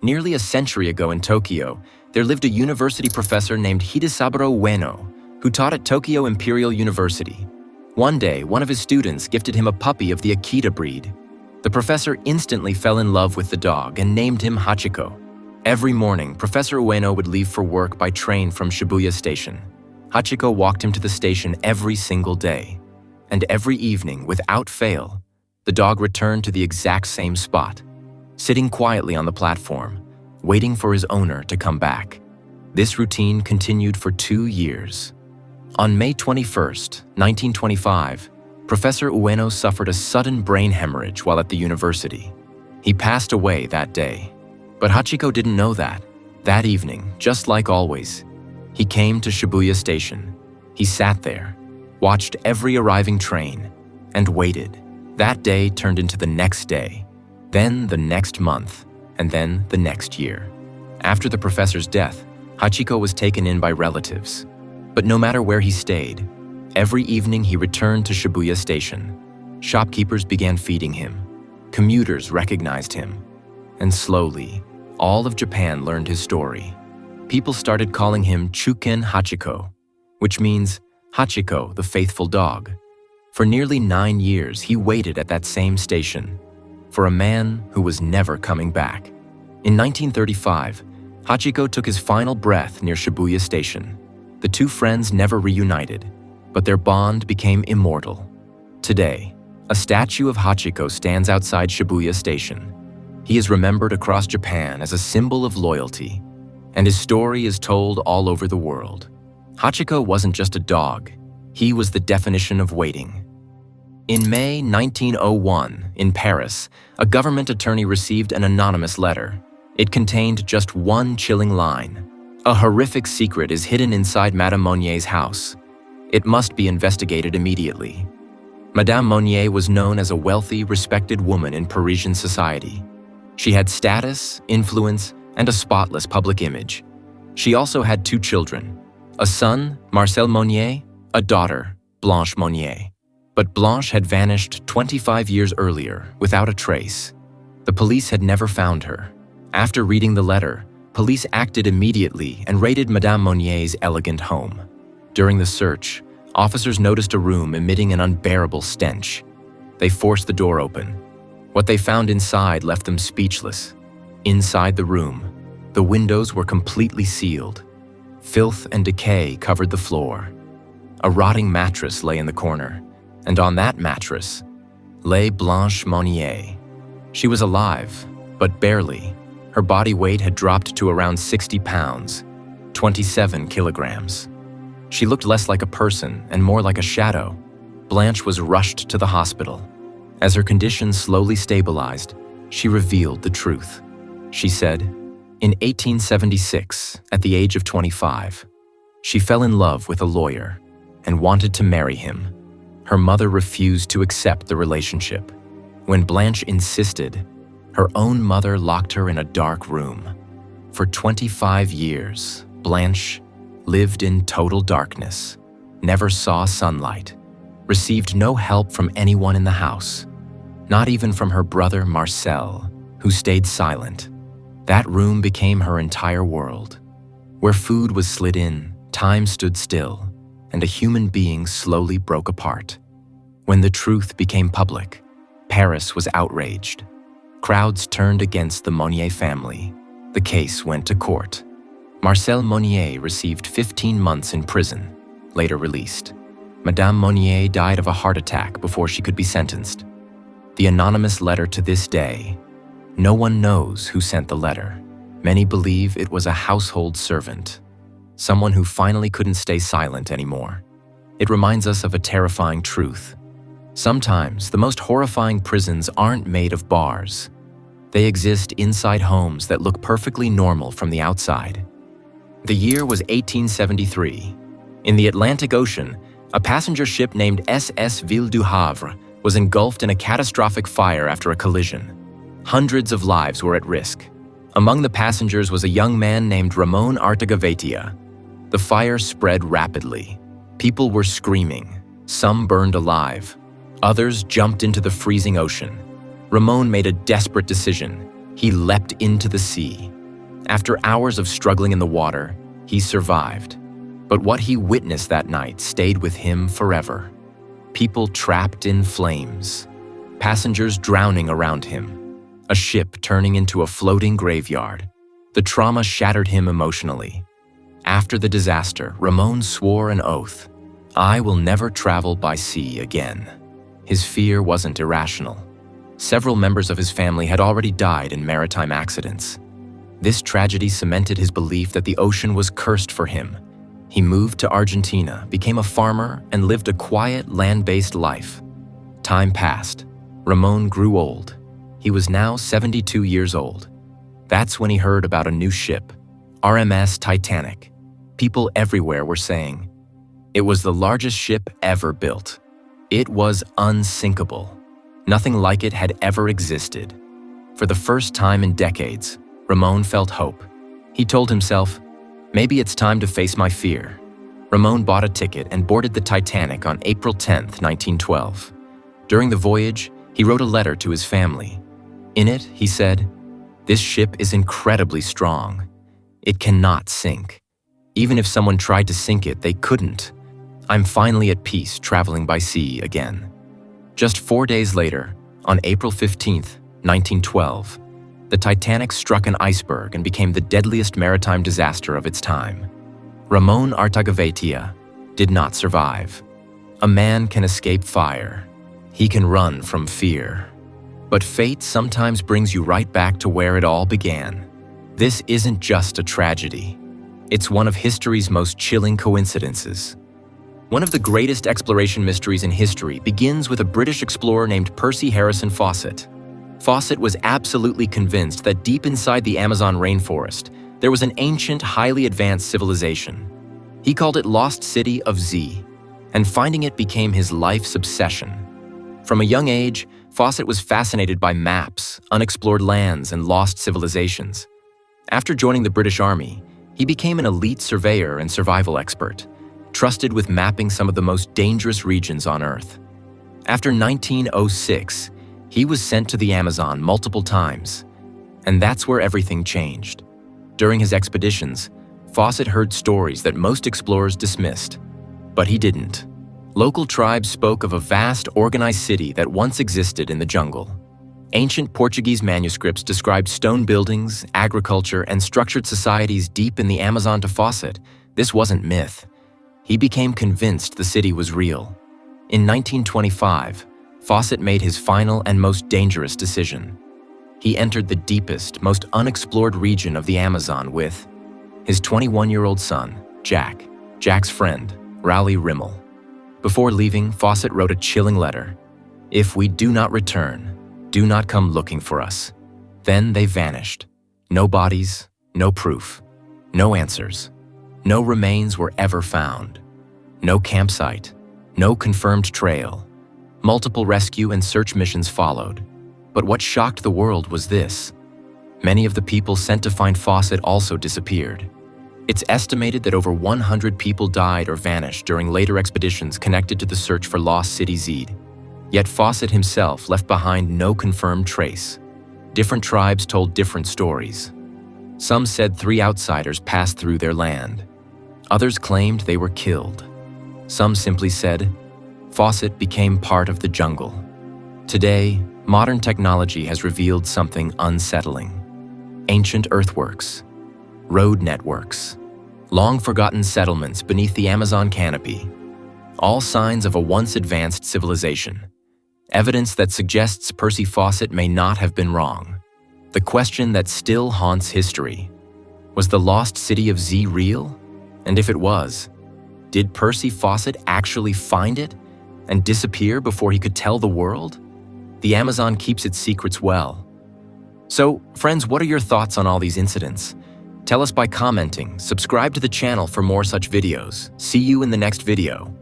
Nearly a century ago in Tokyo, there lived a university professor named Hidesaburo Ueno, who taught at Tokyo Imperial University. One day, one of his students gifted him a puppy of the Akita breed. The professor instantly fell in love with the dog and named him Hachikō. Every morning, Professor Ueno would leave for work by train from Shibuya Station. Hachikō walked him to the station every single day. And every evening, without fail, the dog returned to the exact same spot, sitting quietly on the platform, waiting for his owner to come back. This routine continued for 2 years. On May 21st, 1925, Professor Ueno suffered a sudden brain hemorrhage while at the university. He passed away that day. But Hachikō didn't know that. That evening, just like always, he came to Shibuya Station. He sat there, watched every arriving train, and waited. That day turned into the next day, then the next month, and then the next year. After the professor's death, Hachikō was taken in by relatives. But no matter where he stayed, every evening he returned to Shibuya Station. Shopkeepers began feeding him. Commuters recognized him. And slowly, all of Japan learned his story. People started calling him Chuken Hachikō, which means Hachikō, the faithful dog. For nearly 9 years, he waited at that same station for a man who was never coming back. In 1935, Hachikō took his final breath near Shibuya Station. The two friends never reunited, but their bond became immortal. Today, a statue of Hachikō stands outside Shibuya Station. He is remembered across Japan as a symbol of loyalty, and his story is told all over the world. Hachikō wasn't just a dog, he was the definition of waiting. In May 1901, in Paris, a government attorney received an anonymous letter. It contained just one chilling line. A horrific secret is hidden inside Madame Monier's house. It must be investigated immediately. Madame Monnier was known as a wealthy, respected woman in Parisian society. She had status, influence, and a spotless public image. She also had 2 children, a son, Marcel Monnier, a daughter, Blanche Monnier. But Blanche had vanished 25 years earlier without a trace. The police had never found her. After reading the letter, police acted immediately and raided Madame Monnier's elegant home. During the search, officers noticed a room emitting an unbearable stench. They forced the door open. What they found inside left them speechless. Inside the room, the windows were completely sealed. Filth and decay covered the floor. A rotting mattress lay in the corner, and on that mattress lay Blanche Monnier. She was alive, but barely. Her body weight had dropped to around 60 pounds, 27 kilograms. She looked less like a person and more like a shadow. Blanche was rushed to the hospital. As her condition slowly stabilized, she revealed the truth. She said, in 1876, at the age of 25, she fell in love with a lawyer and wanted to marry him. Her mother refused to accept the relationship. When Blanche insisted, her own mother locked her in a dark room. For 25 years, Blanche lived in total darkness, never saw sunlight, received no help from anyone in the house, not even from her brother Marcel, who stayed silent. That room became her entire world. Where food was slid in, time stood still, and a human being slowly broke apart. When the truth became public, Paris was outraged. Crowds turned against the Monnier family. The case went to court. Marcel Monnier received 15 months in prison, later released. Madame Monnier died of a heart attack before she could be sentenced. The anonymous letter to this day, no one knows who sent the letter. Many believe it was a household servant, someone who finally couldn't stay silent anymore. It reminds us of a terrifying truth. Sometimes the most horrifying prisons aren't made of bars. They exist inside homes that look perfectly normal from the outside. The year was 1873. In the Atlantic Ocean, a passenger ship named SS Ville du Havre was engulfed in a catastrophic fire after a collision. Hundreds of lives were at risk. Among the passengers was a young man named Ramon Artagaveitia. The fire spread rapidly. People were screaming. Some burned alive. Others jumped into the freezing ocean. Ramon made a desperate decision. He leapt into the sea. After hours of struggling in the water, he survived. But what he witnessed that night stayed with him forever. People trapped in flames, passengers drowning around him, a ship turning into a floating graveyard. The trauma shattered him emotionally. After the disaster, Ramon swore an oath: "I will never travel by sea again." His fear wasn't irrational. Several members of his family had already died in maritime accidents. This tragedy cemented his belief that the ocean was cursed for him. He moved to Argentina, became a farmer, and lived a quiet, land-based life. Time passed. Ramon grew old. He was now 72 years old. That's when he heard about a new ship, RMS Titanic. People everywhere were saying it was the largest ship ever built. It was unsinkable. Nothing like it had ever existed. For the first time in decades, Ramon felt hope. He told himself, "Maybe it's time to face my fear." Ramon bought a ticket and boarded the Titanic on April 10, 1912. During the voyage, he wrote a letter to his family. In it, he said, "This ship is incredibly strong. It cannot sink. Even if someone tried to sink it, they couldn't. I'm finally at peace traveling by sea again." Just 4 days later, on April 15, 1912, the Titanic struck an iceberg and became the deadliest maritime disaster of its time. Ramon Artagaveitia did not survive. A man can escape fire. He can run from fear. But fate sometimes brings you right back to where it all began. This isn't just a tragedy. It's one of history's most chilling coincidences. One of the greatest exploration mysteries in history begins with a British explorer named Percy Harrison Fawcett. Fawcett was absolutely convinced that deep inside the Amazon rainforest, there was an ancient, highly advanced civilization. He called it Lost City of Z, and finding it became his life's obsession. From a young age, Fawcett was fascinated by maps, unexplored lands, and lost civilizations. After joining the British Army, he became an elite surveyor and survival expert, trusted with mapping some of the most dangerous regions on Earth. After 1906, he was sent to the Amazon multiple times, and that's where everything changed. During his expeditions, Fawcett heard stories that most explorers dismissed, but he didn't. Local tribes spoke of a vast, organized city that once existed in the jungle. Ancient Portuguese manuscripts described stone buildings, agriculture, and structured societies deep in the Amazon. To Fawcett, this wasn't myth. He became convinced the city was real. In 1925, Fawcett made his final and most dangerous decision. He entered the deepest, most unexplored region of the Amazon with his 21-year-old son, Jack, Jack's friend, Raleigh Rimmel. Before leaving, Fawcett wrote a chilling letter. "If we do not return, do not come looking for us." Then they vanished. No bodies, no proof, no answers. No remains were ever found. No campsite, no confirmed trail. Multiple rescue and search missions followed. But what shocked the world was this: many of the people sent to find Fawcett also disappeared. It's estimated that over 100 people died or vanished during later expeditions connected to the search for Lost City Z. Yet Fawcett himself left behind no confirmed trace. Different tribes told different stories. Some said 3 outsiders passed through their land. Others claimed they were killed. Some simply said, Fawcett became part of the jungle. Today, modern technology has revealed something unsettling. Ancient earthworks, road networks, long-forgotten settlements beneath the Amazon canopy, all signs of a once advanced civilization. Evidence that suggests Percy Fawcett may not have been wrong. The question that still haunts history: was the lost city of Z real? And if it was, did Percy Fawcett actually find it and disappear before he could tell the world? The Amazon keeps its secrets well. So, friends, what are your thoughts on all these incidents? Tell us by commenting, subscribe to the channel for more such videos. See you in the next video.